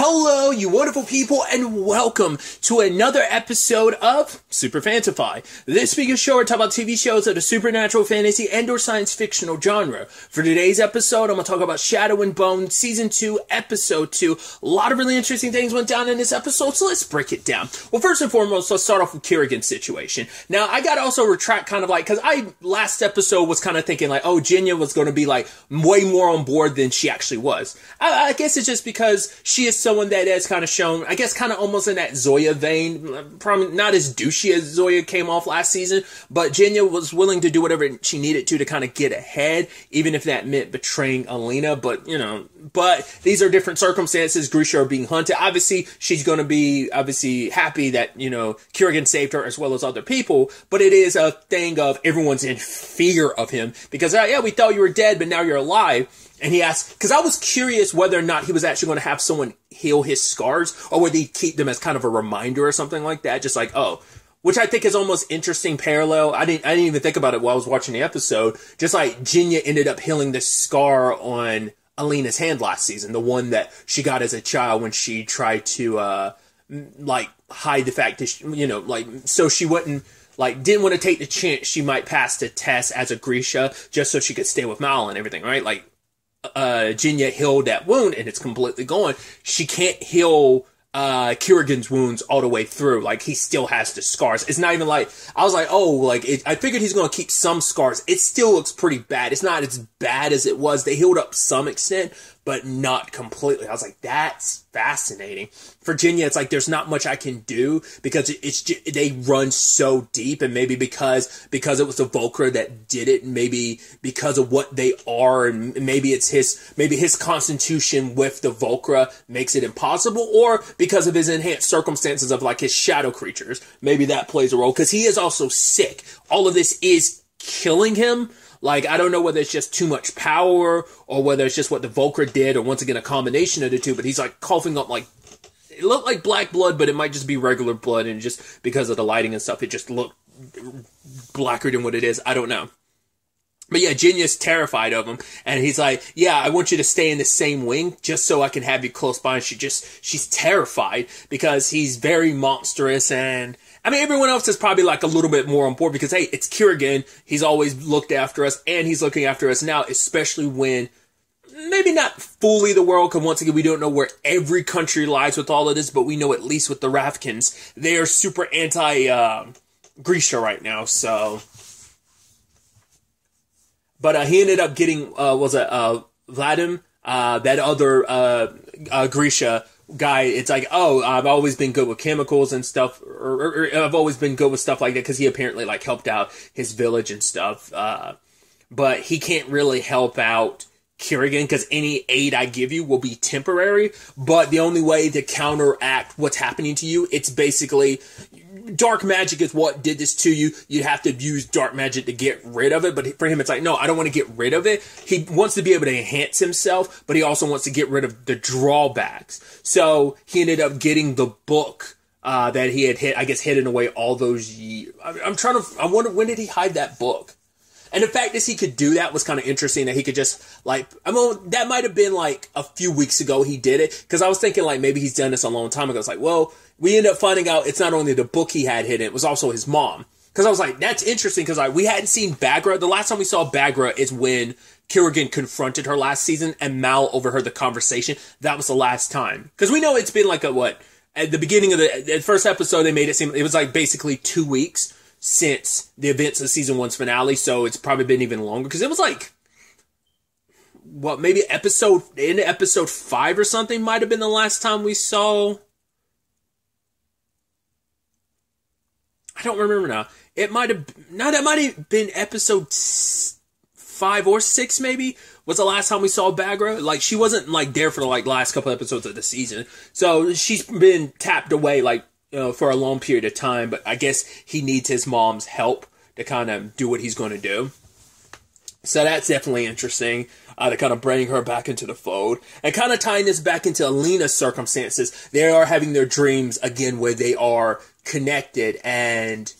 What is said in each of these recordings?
Hello, you wonderful people, and welcome to another episode of Super-Fanta-Fi. This week's show, we're talking about TV shows of the supernatural, fantasy, and/or science fictional genre. For today's episode, I'm going to talk about Shadow and Bone, Season 2, Episode 2. A lot of really interesting things went down in this episode, so let's break it down. Well, first and foremost, let's start off with Kirigan's situation. Now, I got to also retract kind of like, because last episode was kind of thinking like, oh, Jinya was going to be like way more on board than she actually was. I guess it's just because she is someone that has kind of shown, I guess, kind of almost in that Zoya vein. Probably not as douchey as Zoya came off last season, but Jinya was willing to do whatever she needed to kind of get ahead, even if that meant betraying Alina. But, you know, these are different circumstances. Grisha are being hunted. Obviously, she's going to be happy that, you know, Kirigan saved her as well as other people, but it is a thing of everyone's in fear of him because, yeah, we thought you were dead, but now you're alive. And he asked, because I was curious whether or not he was actually going to have someone heal his scars, or whether he'd keep them as kind of a reminder or something like that. Just like, oh, which I think is almost interesting parallel. I didn't even think about it while I was watching the episode. Just like Jinya ended up healing the scar on Alina's hand last season, the one that she got as a child when she tried to, hide the fact that, so she wouldn't, didn't want to take the chance she might pass the test as a Grisha, just so she could stay with Mal and everything, right? Jinya healed that wound and it's completely gone. She can't heal Kirigan's wounds all the way through. He still has the scars. It's not even I was like, oh, I figured he's going to keep some scars. It still looks pretty bad. It's not as bad as it was. They healed up some extent, but not completely. I was like, that's fascinating. For Jinya, it's there's not much I can do because they run so deep, and maybe because it was the Volcra that did it, and maybe because of what they are, and maybe it's his constitution with the Volcra makes it impossible, or because of his enhanced circumstances of his shadow creatures. Maybe that plays a role, because he is also sick. All of this is killing him. I don't know whether it's just too much power or whether it's just what the Volcra did, or once again, a combination of the two, but he's coughing up it looked like black blood, but it might just be regular blood, and just because of the lighting and stuff, it just looked blacker than what it is. I don't know. But yeah, Jinya's terrified of him, and he's like, yeah, I want you to stay in the same wing just so I can have you close by. And she's terrified because he's very monstrous, and everyone else is probably a little bit more on board because, hey, it's Kirigan. He's always looked after us, and he's looking after us now, especially when maybe not fully the world, because once again, we don't know where every country lies with all of this, but we know at least with the Ravkins, they are super anti-Grisha right now, so. But he ended up getting, Vadim, that other Grisha guy. It's oh, I've always been good with chemicals and stuff, or I've always been good with stuff like that, because he apparently helped out his village and stuff. But he can't really help out Kirigan, because any aid I give you will be temporary, but the only way to counteract what's happening to you, it's basically dark magic is what did this to you. You have to use dark magic to get rid of it, but for him it's no, I don't want to get rid of it. He wants to be able to enhance himself, but he also wants to get rid of the drawbacks. So he ended up getting the book that he had hidden away all those years. I wonder, when did he hide that book? And the fact that he could do that was kind of interesting, that he could just, that might have been, a few weeks ago he did it, because I was thinking, maybe he's done this a long time ago. It's well, we ended up finding out it's not only the book he had hidden, it was also his mom. Because I was that's interesting, because, we hadn't seen Bagra. The last time we saw Bagra is when Kirigan confronted her last season, and Mal overheard the conversation. That was the last time. Because we know it's been, at the beginning of the first episode, they made it seem, it was, basically 2 weeks since the events of season 1's finale, so it's probably been even longer, because it was maybe episode 5 or something might have been the last time we saw. I don't remember now. That might have been episode 5 or 6 maybe, was the last time we saw Bagra. She wasn't there for the last couple episodes of the season, so she's been tapped away for a long period of time, but I guess he needs his mom's help to kind of do what he's going to do. So that's definitely interesting, to kind of bring her back into the fold. And kind of tying this back into Alina's circumstances, they are having their dreams again where they are connected, and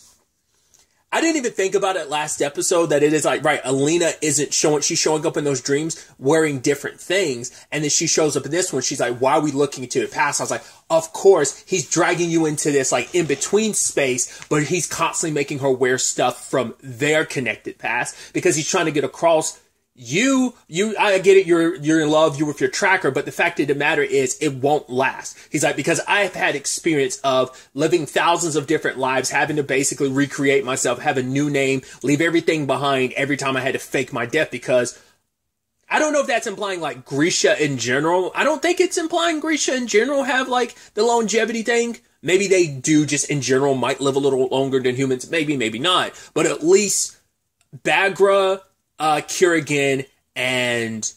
I didn't even think about it last episode that it is like, right, Alina isn't she's showing up in those dreams wearing different things. And then she shows up in this one. She's like, why are we looking into the past? I was like, of course, he's dragging you into this like in between space, but he's constantly making her wear stuff from their connected past because he's trying to get across I get it, you're in love, you're with your tracker, but the fact of the matter is, it won't last. He's like, because I've had experience of living thousands of different lives, having to basically recreate myself, have a new name, leave everything behind every time I had to fake my death, because I don't know if that's implying like Grisha in general. I don't think it's implying Grisha in general have like the longevity thing. Maybe they do just in general might live a little longer than humans. Maybe, maybe not. But at least Bagra, Kerrigan, and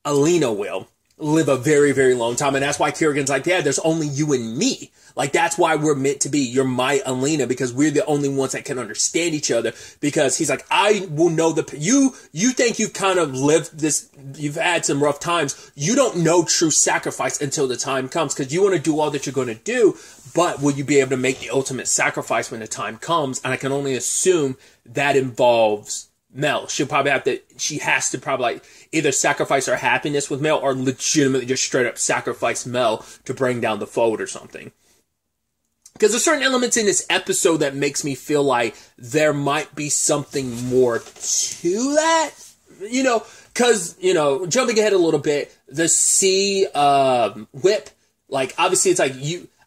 Alina will live a very, very long time. And that's why Kerrigan's like, yeah, there's only you and me. Like, that's why we're meant to be. You're my Alina, because we're the only ones that can understand each other. Because he's like, I will know you think you've kind of lived this, you've had some rough times. You don't know true sacrifice until the time comes, because you want to do all that you're going to do. But will you be able to make the ultimate sacrifice when the time comes? And I can only assume that involves Mel. She has to probably like either sacrifice her happiness with Mel or legitimately just straight up sacrifice Mel to bring down the fold or something. Because there's certain elements in this episode that makes me feel like there might be something more to that. Because, jumping ahead a little bit, the C whip, like, obviously it's like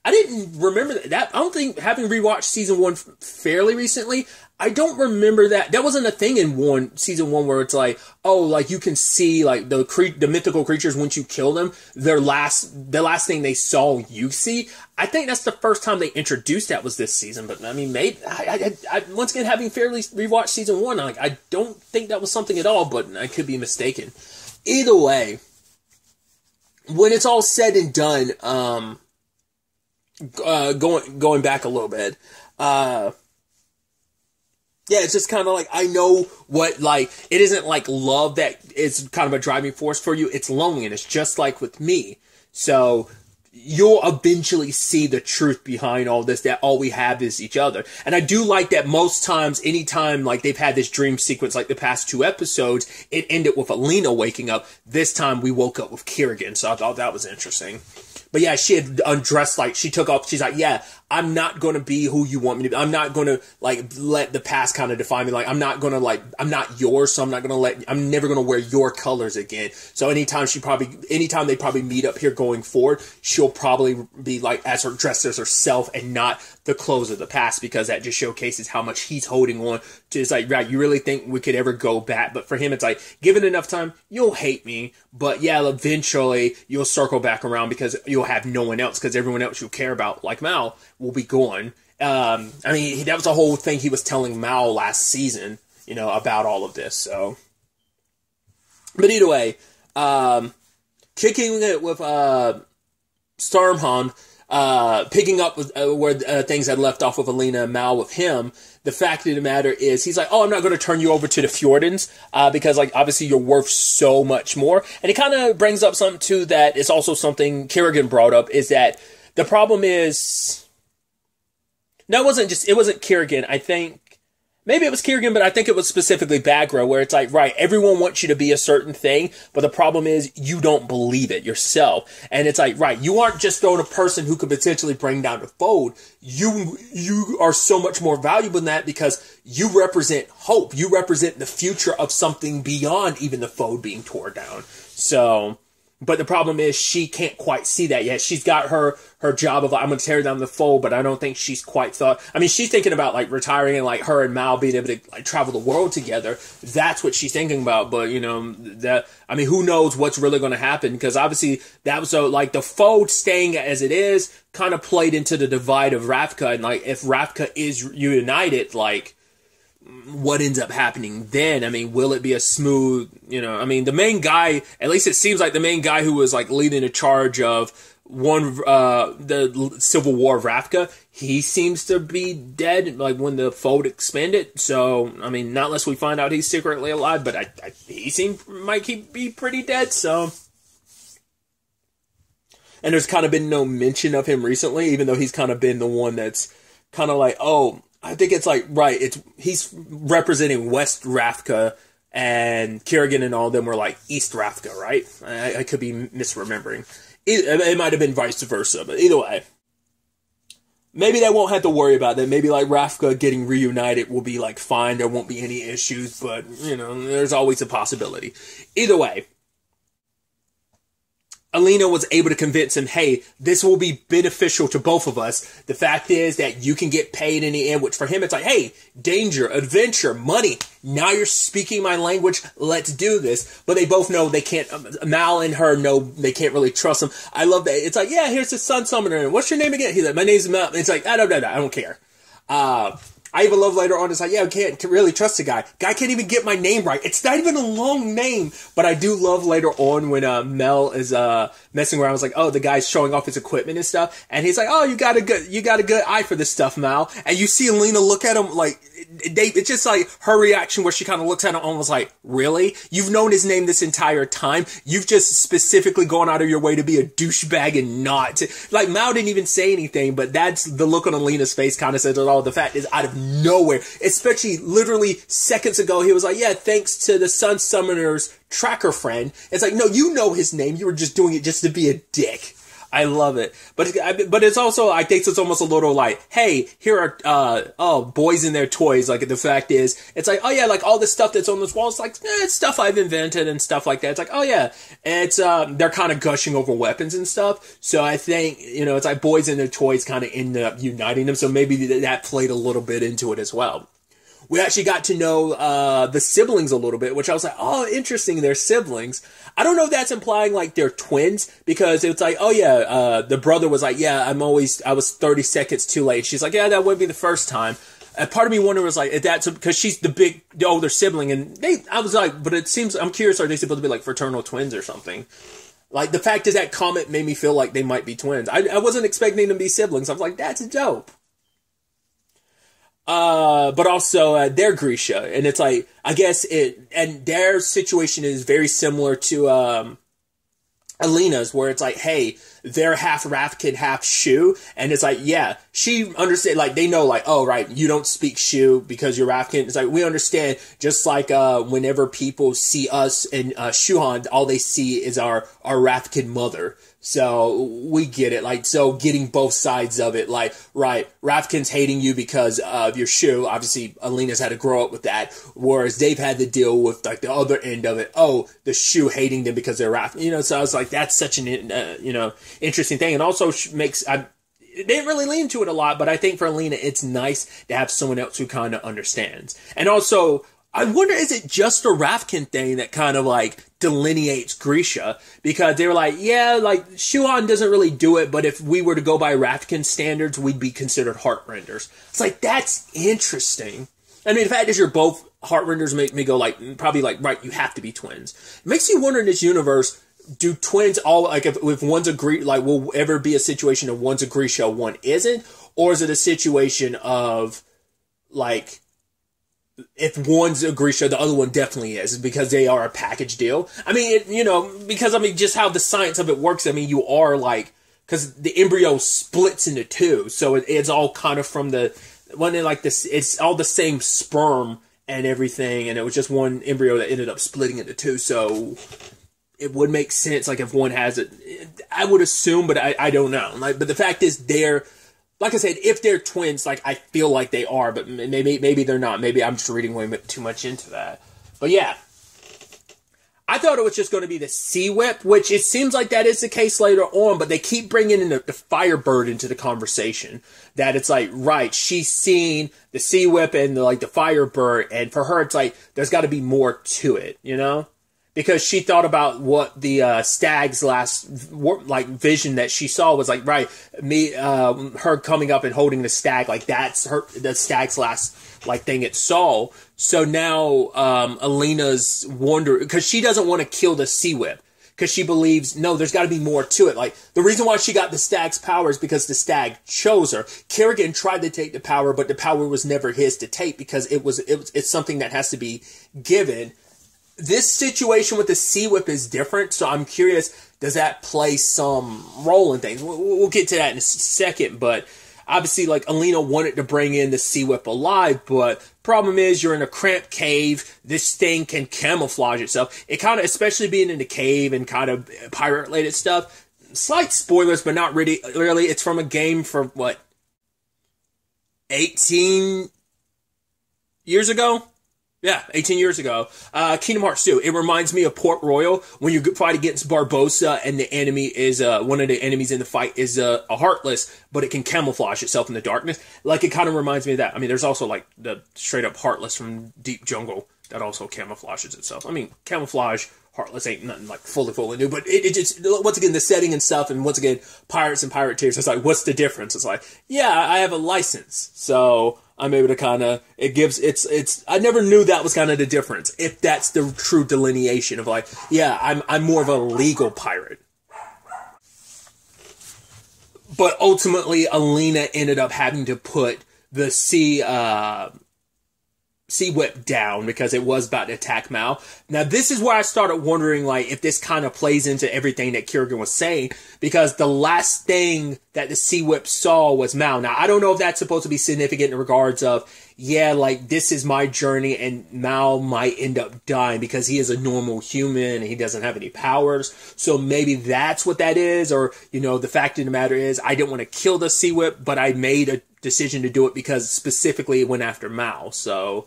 I didn't remember that. I don't think, having rewatched season 1 fairly recently, I don't remember that. That wasn't a thing in season 1 where it's like, oh, like you can see like the mythical creatures once you kill them, the last thing they saw you see. I think that's the first time they introduced that was this season. But I mean, maybe I once again, having fairly rewatched season 1, I don't think that was something at all, but I could be mistaken. Either way, when it's all said and done, going back a little bit, yeah, it's just kind of like, I know what, like, it isn't like love that is kind of a driving force for you. It's loneliness, just like with me. So you'll eventually see the truth behind all this, that all we have is each other. And I do like that most times, anytime like they've had this dream sequence, like the past 2 episodes, it ended with Alina waking up. This time we woke up with Kerrigan. So I thought that was interesting. But yeah, she had undressed, like, she took off, she's like, yeah, I'm not going to be who you want me to be. I'm not going to, like, let the past kind of define me. Like, I'm not going to, like, I'm not yours, so I'm never going to wear your colors again. So anytime they probably meet up here going forward, she'll probably be, like, dressed as herself and not the clothes of the past, because that just showcases how much he's holding on to. It's like, right, you really think we could ever go back? But for him, it's like, given enough time, you'll hate me, but yeah, eventually you'll circle back around because you'll have no one else, because everyone else you care about, like Mal, will be gone. I mean, that was the whole thing he was telling Mal last season, about all of this, so. But either way, kicking it with Stormhound, picking up with, where things had left off with Alina and Mal with him. The fact of the matter is, he's like, oh, I'm not going to turn you over to the Fjordans, because, like, obviously you're worth so much more. And it kind of brings up something, too, that is also something Kerrigan brought up, is that the problem is, no, it wasn't Kerrigan. I think, maybe it was Kerrigan, but I think it was specifically Bagra, where it's like, right, everyone wants you to be a certain thing, but the problem is you don't believe it yourself. And it's like, right, you aren't just throwing a person who could potentially bring down the fold. You are so much more valuable than that, because you represent hope. You represent the future of something beyond even the fold being torn down. So, but the problem is she can't quite see that yet. She's got her job of, I'm going to tear down the fold, but I don't think she's quite thought. I mean, she's thinking about like retiring and like her and Mal being able to like travel the world together. That's what she's thinking about. But who knows what's really going to happen? Because obviously that was like the fold staying as it is kind of played into the divide of Ravka. And like, if Ravka is united, like, what ends up happening then? I mean, will it be a smooth, the main guy, at least it seems like the main guy who was like leading the charge of the Civil War of Ravka, he seems to be dead, like when the fold expanded. So, I mean, not unless we find out he's secretly alive, but he might be pretty dead, so. And there's kind of been no mention of him recently, even though he's kind of been the one that's kind of like, oh, I think it's like, right, he's representing West Ravka, and Kerrigan and all of them were like East Ravka, right? I could be misremembering. It might have been vice versa, but either way. Maybe they won't have to worry about that. Maybe like Ravka getting reunited will be like fine. There won't be any issues, but there's always a possibility. Either way, Alina was able to convince him, hey, this will be beneficial to both of us. The fact is that you can get paid in the end, which for him, it's like, hey, danger, adventure, money. Now you're speaking my language. Let's do this. But they both know they can't, Mal and her know they can't really trust him. I love that. It's like, yeah, here's the sun summoner. What's your name again? He's like, my name's Mal. It's like, I don't care. I even love later on, it's like, yeah, I can't really trust the guy. Guy can't even get my name right. It's not even a long name. But I do love later on when Mel is messing around. I was like, oh, the guy's showing off his equipment and stuff. And he's like, oh, you got a good eye for this stuff, Mal. And you see Alina look at him like, it's just like her reaction where she kind of looks at him almost like, really? You've known his name this entire time? You've just specifically gone out of your way to be a douchebag and not. Like, Mal didn't even say anything, but that's the look on Alina's face kind of says it all. The fact is, out of nowhere, especially literally seconds ago, he was like, yeah, thanks to the Sun Summoner's tracker friend. It's like, no, you know his name. You were just doing it just to be a dick. I love it. But it's also, I think it's almost a little like, hey, here are, boys and their toys. Like, the fact is, it's like, oh yeah, like all the stuff that's on this wall, it's like, it's stuff I've invented and stuff like that. It's like, oh yeah. And it's, they're kind of gushing over weapons and stuff. So I think, it's like boys and their toys kind of end up uniting them. So maybe that played a little bit into it as well. We actually got to know the siblings a little bit, which I was like, oh, interesting, they're siblings. I don't know if that's implying like they're twins, because it's like, oh yeah, the brother was like, yeah, I was 30 seconds too late. She's like, yeah, that would be the first time. And part of me wonder was like, if that's because she's the older sibling, and I was like, but it seems, I'm curious, are they supposed to be like fraternal twins or something? Like, the fact is that comment made me feel like they might be twins. I wasn't expecting them to be siblings. I was like, that's dope. But also, they're Grisha, and it's like, I guess and their situation is very similar to, Alina's, where it's like, hey, they're half Ravkin, half Shu, and it's like, yeah, she understand, like, they know, like, oh, right, you don't speak Shu because you're Ravkin. It's like, we understand, just like, whenever people see us and, Shuhan, all they see is our Ravkin mother. So, we get it. Like, so getting both sides of it, like, right, Ravkin's hating you because of your Shu. Obviously, Alina's had to grow up with that. Whereas they've had to deal with, like, the other end of it. Oh, the Shu hating them because they're Ravkin. So I was like, that's such an, interesting thing. And also they didn't really lean into it a lot, but I think for Alina, it's nice to have someone else who kind of understands. And also, I wonder, is it just a Ravkin thing that kind of like delineates Grisha? Because they were like, yeah, like Shuhan doesn't really do it, but if we were to go by Ravkin standards, we'd be considered heartrenders. It's like, that's interesting. I mean, the fact is you're both heartrenders make me go like, probably like, right, you have to be twins. It makes you wonder in this universe, do twins all, like, if one's a like, will ever be a situation of one's a Grisha, one isn't? Or is it a situation of, like, if one's a Grisha, the other one definitely is, because they are a package deal? I mean, because, I mean, just how the science of it works, I mean, you are, like, because the embryo splits into two, so it's all kind of from it's all the same sperm and everything, and it was just one embryo that ended up splitting into two, so it would make sense, like, if one has it. I would assume, but I don't know. Like, but the fact is, like I said, if they're twins, like, I feel like they are, but maybe they're not. Maybe I'm just reading way too much into that. But yeah. I thought it was just going to be the Sea Whip, which it seems like that is the case later on, but they keep bringing in the Firebird into the conversation. That it's like, right, she's seen the Sea Whip and the Firebird, and for her, it's like, there's got to be more to it, Because she thought about what the stag's last vision that she saw was like, right, her coming up and holding the stag, like that's the stag's last thing it saw. So now Alina's wonder, because she doesn't want to kill the Sea Whip, because she believes, no, there's got to be more to it. Like, the reason why she got the stag's power is because the stag chose her. Kerrigan tried to take the power, but the power was never his to take, because it's something that has to be given. This situation with the Sea Whip is different, so I'm curious, does that play some role in things? We'll get to that in a second, but obviously, like, Alina wanted to bring in the Sea Whip alive, but problem is you're in a cramped cave. This thing can camouflage itself. It kind of, especially being in the cave and kind of pirate-related stuff, slight spoilers, but not really. It's from a game for, what, 18 years ago? Yeah, 18 years ago. Kingdom Hearts 2. It reminds me of Port Royal when you fight against Barbossa and the enemy is, one of the enemies in the fight is a Heartless, but it can camouflage itself in the darkness. Like, it kind of reminds me of that. I mean, there's also, like, the straight-up Heartless from Deep Jungle that also camouflages itself. I mean, camouflage, Heartless ain't nothing, like, fully new, but it just, once again, the setting and stuff, and once again, pirates and pirateers, it's like, what's the difference? It's like, yeah, I have a license, so I'm able to kind of, I never knew that was kind of the difference, if that's the true delineation of like, yeah, I'm more of a legal pirate. But ultimately, Alina ended up having to put the Sea Whip down because it was about to attack Mal. Now, this is where I started wondering, like, if this kind of plays into everything that Kerrigan was saying, because the last thing that the Sea Whip saw was Mal. Now, I don't know if that's supposed to be significant in regards of, yeah, like, this is my journey, and Mal might end up dying because he is a normal human and he doesn't have any powers. So maybe that's what that is, or, you know, the fact of the matter is, I didn't want to kill the Sea Whip, but I made a decision to do it because specifically it went after Mal. So,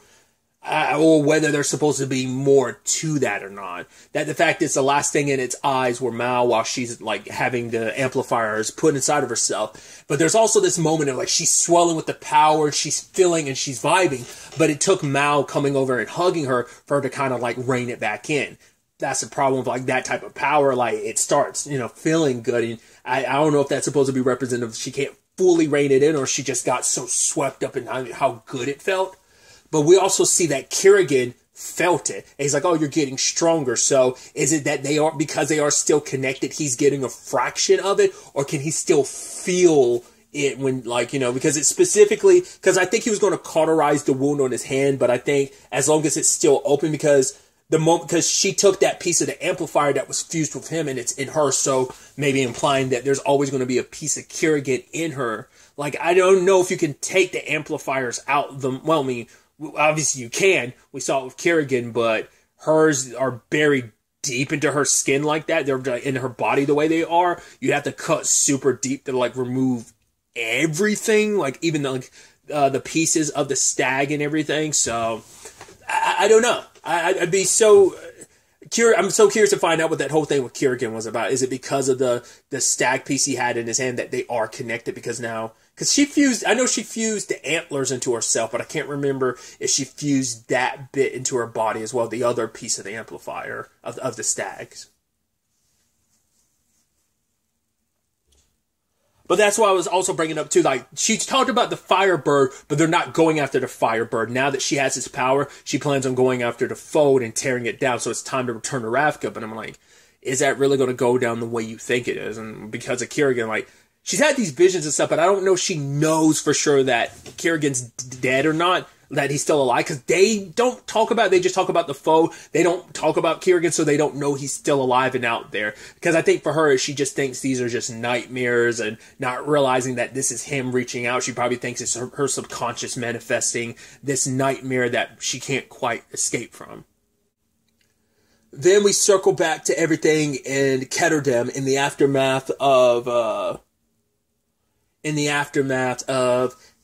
or whether there's supposed to be more to that or not. That the fact it's the last thing in its eyes were Mal while she's like having the amplifiers put inside of herself. But there's also this moment of like she's swelling with the power, she's feeling and she's vibing. But it took Mal coming over and hugging her for her to kind of like rein it back in. That's the problem with like that type of power. Like it starts, you know, feeling good. And I don't know if that's supposed to be representative. She can't fully rein it in, or she just got so swept up in how good it felt. But we also see that Kerrigan felt it. And he's like, oh, you're getting stronger. So is it that because they are still connected, he's getting a fraction of it? Or can he still feel it when, like, you know, because it's specifically, because I think he was going to cauterize the wound on his hand, but I think as long as it's still open, because she took that piece of the amplifier that was fused with him and it's in her, so maybe implying that there's always going to be a piece of Kerrigan in her. Like, I don't know if you can take the amplifiers out. Well, I mean, obviously you can. We saw it with Kerrigan, but hers are buried deep into her skin like that. They're in her body the way they are. You have to cut super deep to like remove everything, like even the pieces of the stag and everything. So I don't know. I'd be so curious. I'm so curious to find out what that whole thing with Kerrigan was about. Is it because of the stag piece he had in his hand that they are connected? Because she fused, I know she fused the antlers into herself, but I can't remember if she fused that bit into her body as well, the other piece of the amplifier of the stags. But that's why I was also bringing up too, like, she talked about the Firebird, but they're not going after the Firebird. Now that she has its power, she plans on going after the foe and tearing it down, so it's time to return to Ravka. But I'm like, is that really going to go down the way you think it is? And because of Kerrigan, like, she's had these visions and stuff, but I don't know if she knows for sure that Kerrigan's dead or not, that he's still alive, because they don't talk about it, they just talk about the foe. They don't talk about Kerrigan, so they don't know he's still alive and out there. Because I think for her, she just thinks these are just nightmares and not realizing that this is him reaching out. She probably thinks it's her subconscious manifesting this nightmare that she can't quite escape from. Then we circle back to everything in Ketterdam in the aftermath of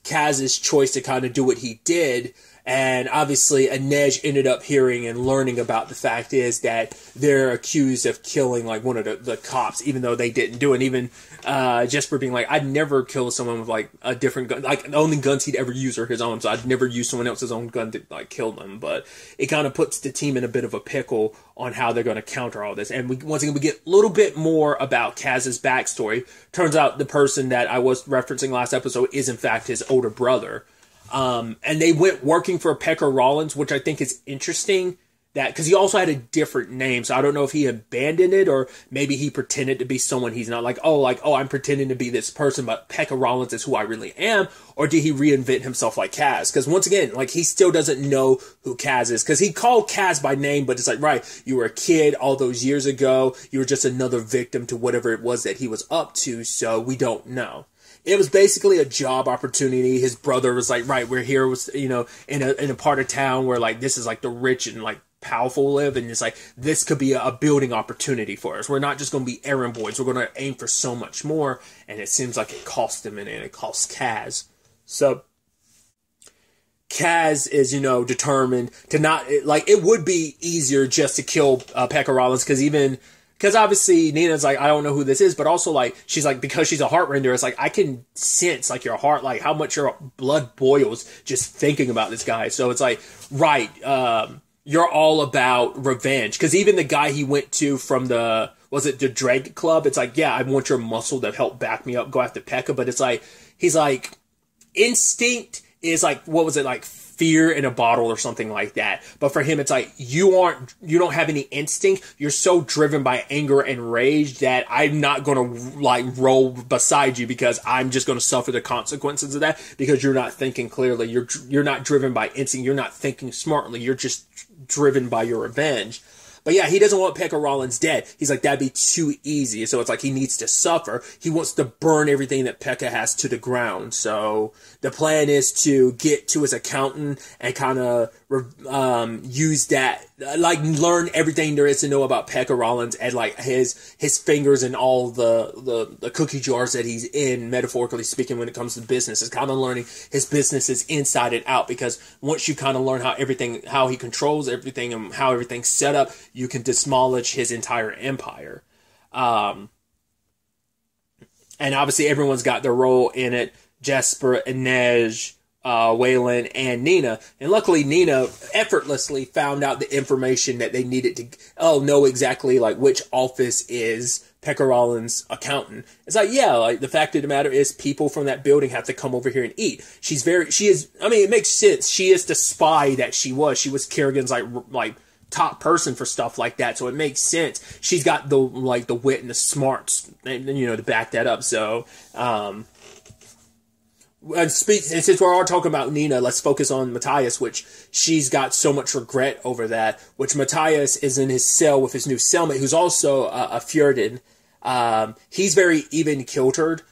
Kaz's choice to kind of do what he did. And obviously Inej ended up hearing and learning about the fact is that they're accused of killing like one of the cops, even though they didn't do it. And even Jesper being like, I'd never kill someone with like a different gun, like the only guns he'd ever use are his own, so I'd never use someone else's own gun to like kill them. But it kind of puts the team in a bit of a pickle on how they're going to counter all this. And once again, we get a little bit more about Kaz's backstory. Turns out the person that I was referencing last episode is in fact his older brother. And they went working for Pekka Rollins, which I think is interesting, that because he also had a different name, so I don't know if he abandoned it or maybe he pretended to be someone he's not, like, oh, I'm pretending to be this person, but Pekka Rollins is who I really am, or did he reinvent himself like Kaz? Because once again, like, he still doesn't know who Kaz is, because he called Kaz by name, but it's like, right, you were a kid all those years ago, you were just another victim to whatever it was that he was up to, so we don't know. it was basically a job opportunity. His brother was like, right, we're here, was, you know, in a part of town where like this is like the rich and like powerful live, and it's like this could be a building opportunity for us. We're not just going to be errand boys. We're going to aim for so much more, and it seems like it cost him, and it cost Kaz. So Kaz is, you know, determined to not, like, it would be easier just to kill Pekka Rollins, because obviously Nina's like, I don't know who this is, but also, like, she's like, because she's a heartrender, it's like, I can sense, like, your heart, like, how much your blood boils just thinking about this guy. So it's like, right, you're all about revenge. Because even the guy he went to from the Drag Club, it's like, yeah, I want your muscle to help back me up, go after Pekka, but it's like, he's like, instinct is like, what was it, like fear in a bottle or something like that. But for him, it's like, you don't have any instinct. You're so driven by anger and rage that I'm not going to like roll beside you, because I'm just going to suffer the consequences of that, because you're not thinking clearly. You're not driven by instinct. You're not thinking smartly. You're just driven by your revenge. But yeah, he doesn't want Pekka Rollins dead. He's like, that'd be too easy. So it's like he needs to suffer. He wants to burn everything that Pekka has to the ground. So the plan is to get to his accountant and kind of use that, like learn everything there is to know about Pekka Rollins and like his fingers in all the cookie jars that he's in, metaphorically speaking, when it comes to business. It's kind of learning his businesses inside and out, because once you kind of learn how he controls everything and how everything's set up, you can demolish his entire empire. And obviously everyone's got their role in it. Jesper, Inej, Waylon, and Nina. And luckily Nina effortlessly found out the information that they needed to know exactly like which office is Pekka Rollins' accountant. It's like, yeah, like the fact of the matter is people from that building have to come over here and eat. It makes sense. She is the spy that she was. She was Kerrigan's like top person for stuff like that, so it makes sense. She's got the wit and the smarts, and you know, to back that up. So, and since we're all talking about Nina, let's focus on Matthias, which she's got so much regret over that. Which Matthias is in his cell with his new cellmate, who's also a Fjordan. He's very even-kiltered.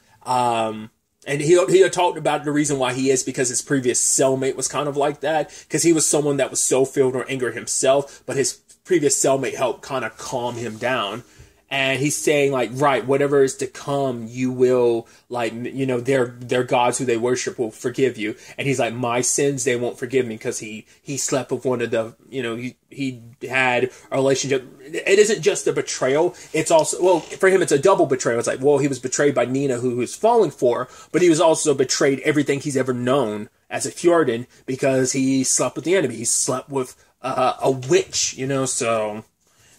And he had talked about the reason why he is, because his previous cellmate was kind of like that, because he was someone that was so filled with anger himself, but his previous cellmate helped kind of calm him down. And he's saying, like, right, whatever is to come, you will, like, you know, their gods who they worship will forgive you. And he's like, my sins, they won't forgive me, because he slept with one of the, you know, he had a relationship. It isn't just a betrayal. It's also, well, for him, it's a double betrayal. It's like, well, he was betrayed by Nina, who he was falling for, but he was also betrayed everything he's ever known as a Fjordan, because he slept with the enemy. He slept with a witch, you know, so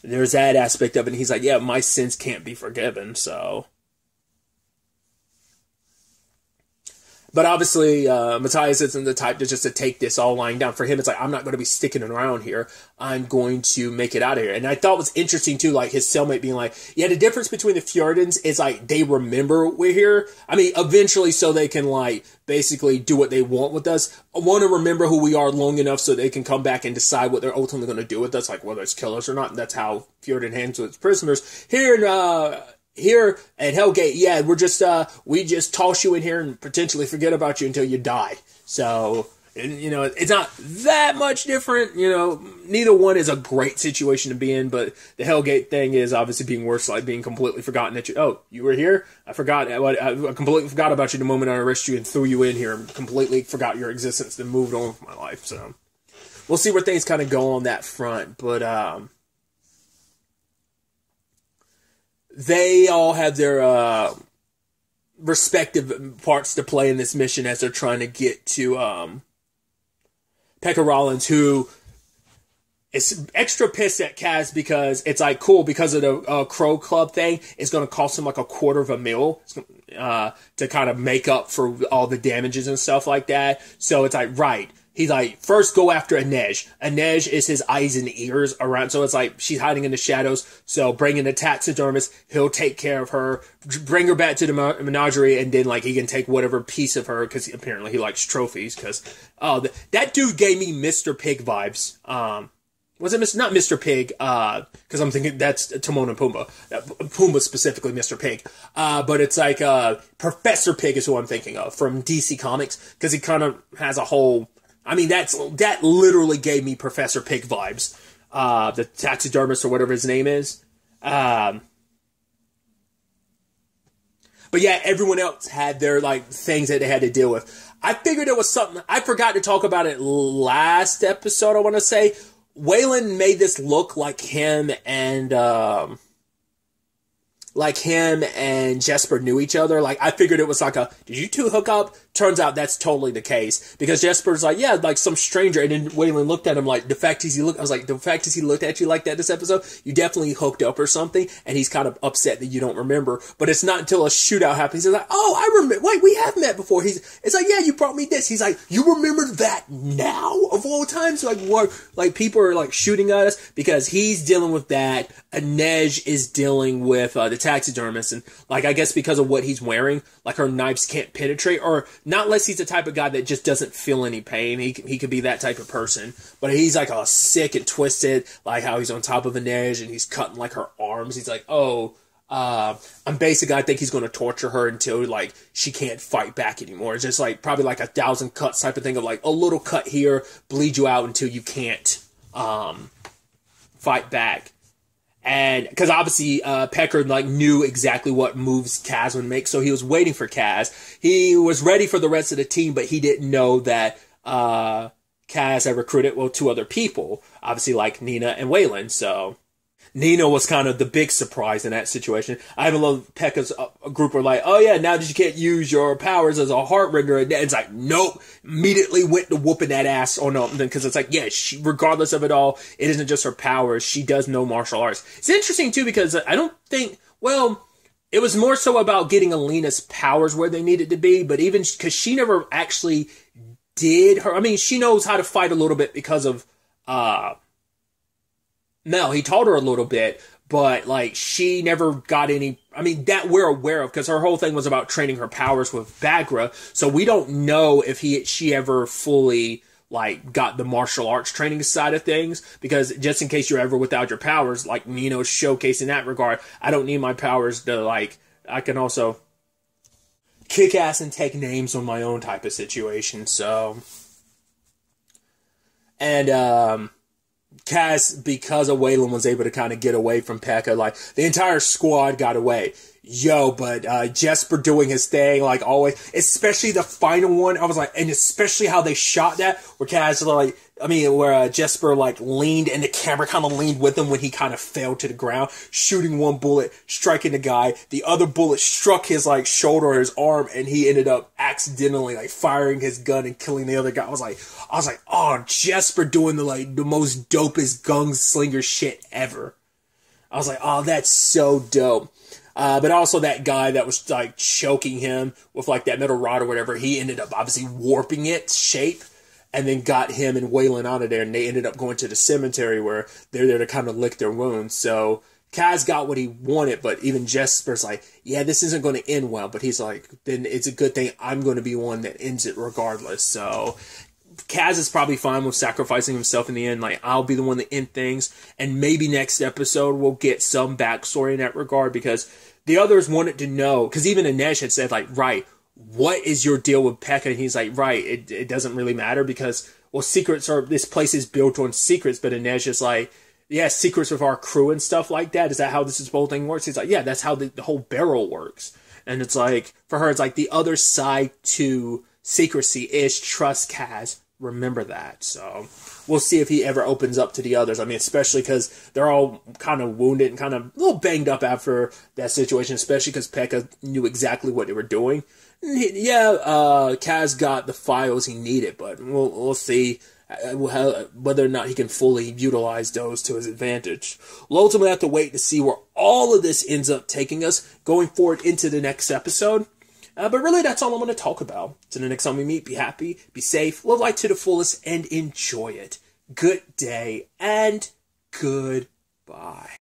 there's that aspect of it. And he's like, yeah, my sins can't be forgiven, so. But obviously, Matthias isn't the type to take this all lying down. For him, it's like, I'm not going to be sticking around here. I'm going to make it out of here. And I thought it was interesting, too, like, his cellmate being like, yeah, the difference between the Fjordans is, like, they remember we're here. I mean, eventually, so they can, like, basically do what they want with us. I want to remember who we are long enough so they can come back and decide what they're ultimately going to do with us, like, whether it's kill us or not. And that's how Fjordan handles its prisoners. Here at Hellgate, yeah, we just toss you in here and potentially forget about you until you die. So, you know, it's not that much different. You know, neither one is a great situation to be in, but the Hellgate thing is obviously being worse, like being completely forgotten that you were here. I completely forgot about you the moment I arrested you and threw you in here, and completely forgot your existence and moved on with my life. So, we'll see where things kind of go on that front, but, they all have their respective parts to play in this mission as they're trying to get to Pekka Rollins, who is extra pissed at Kaz because it's like, cool, because of the Crow Club thing, it's going to cost him like $250,000 to kind of make up for all the damages and stuff like that. So it's like, right. He's like, first go after Inej. Inej is his eyes and ears around. So it's like, she's hiding in the shadows. So bring in a taxidermist. He'll take care of her. Bring her back to the menagerie. And then, like, he can take whatever piece of her. Because apparently he likes trophies. Because, that dude gave me Mr. Pig vibes. Was it not Mr. Pig? Because I'm thinking that's Timon and Pumbaa. Pumbaa specifically, Mr. Pig. But it's like Professor Pig is who I'm thinking of from DC Comics, because he kind of has a whole. I mean, that literally gave me Professor Pig vibes. The taxidermist or whatever his name is. But yeah, everyone else had their like things that they had to deal with. I figured it was something. I forgot to talk about it last episode. I want to say. Waylon made this look like him and Jesper knew each other. Like, I figured it was like did you two hook up? Turns out that's totally the case. Because Jesper's like, yeah, like some stranger. And then Waylon looked at him like, the fact is he looked at you like that this episode, you definitely hooked up or something. And he's kind of upset that you don't remember. But it's not until a shootout happens. He's like, oh, I remember. Wait, we have met before. It's like, yeah, you brought me this. He's like, you remember that now of all times? Like, what? Like, people are like shooting at us because he's dealing with that. Inej is dealing with the taxidermist. And like, I guess because of what he's wearing, like her knives can't penetrate, or not unless he's the type of guy that just doesn't feel any pain. He could be that type of person. But he's like all sick and twisted, like how he's on top of Inej and he's cutting like her arms. He's like, oh, I think he's going to torture her until like she can't fight back anymore. It's just like probably like 1,000 cuts type of thing of like a little cut here, bleed you out until you can't fight back. And because obviously Pecker like knew exactly what moves Kaz would make, so he was waiting for Kaz. He was ready for the rest of the team, but he didn't know that Kaz had recruited two other people, obviously like Nina and Waylon. So Nina was kind of the big surprise in that situation. I love Pekka's group were like, oh yeah, now that you can't use your powers as a heart renderer, and it's like, nope, immediately went to whooping that ass on them, because it's like, yeah, she, regardless of it all, it isn't just her powers, she does know martial arts. It's interesting too, because I don't think, well, it was more so about getting Alina's powers where they needed to be, but even, because she never actually did her, I mean, she knows how to fight a little bit because of, Mel, he taught her a little bit, but like she never got any. I mean, that we're aware of, because her whole thing was about training her powers with Bagra. So we don't know if she ever fully like got the martial arts training side of things, because just in case you're ever without your powers, like Nino's showcase in that regard, I don't need my powers to like. I can also kick ass and take names on my own type of situation. So, and Kaz, because of Waylon, was able to kind of get away from Pekka. Like, the entire squad got away. But Jesper doing his thing, like always, especially the final one, I was like, and especially how they shot that, where Kaz, like, where Jesper, like, leaned, and the camera kind of leaned with him when he kind of fell to the ground, shooting one bullet, striking the guy, the other bullet struck his, like, shoulder or his arm, and he ended up accidentally, like, firing his gun and killing the other guy. I was like, oh, Jesper doing the most dopest gunslinger shit ever. I was like, oh, that's so dope. But also that guy that was, like, choking him with, like, that metal rod or whatever, he ended up obviously warping its shape, and then got him and Waylon out of there, and they ended up going to the cemetery where they're there to kind of lick their wounds. So Kaz got what he wanted, but even Jesper's like, yeah, this isn't going to end well. But he's like, then it's a good thing I'm going to be one that ends it regardless. So Kaz is probably fine with sacrificing himself in the end. Like, I'll be the one to end things. And maybe next episode we'll get some backstory in that regard, because the others wanted to know, because even Inej had said, like, right, what is your deal with Pekka? And he's like, right, it doesn't really matter, because, well, this place is built on secrets, but Inej is like, yeah, secrets with our crew and stuff like that. Is that how this whole thing works? He's like, yeah, that's how the whole barrel works. And it's like, for her, it's like the other side to secrecy is trust Kaz. Remember that. So we'll see if he ever opens up to the others. I mean, especially because they're all kind of wounded and kind of a little banged up after that situation, especially because Pekka knew exactly what they were doing. Kaz got the files he needed, but we'll see whether or not he can fully utilize those to his advantage. We'll ultimately have to wait to see where all of this ends up taking us going forward into the next episode. But really, that's all I'm going to talk about. Till the next time we meet, be happy, be safe, live life to the fullest, and enjoy it. Good day, and goodbye.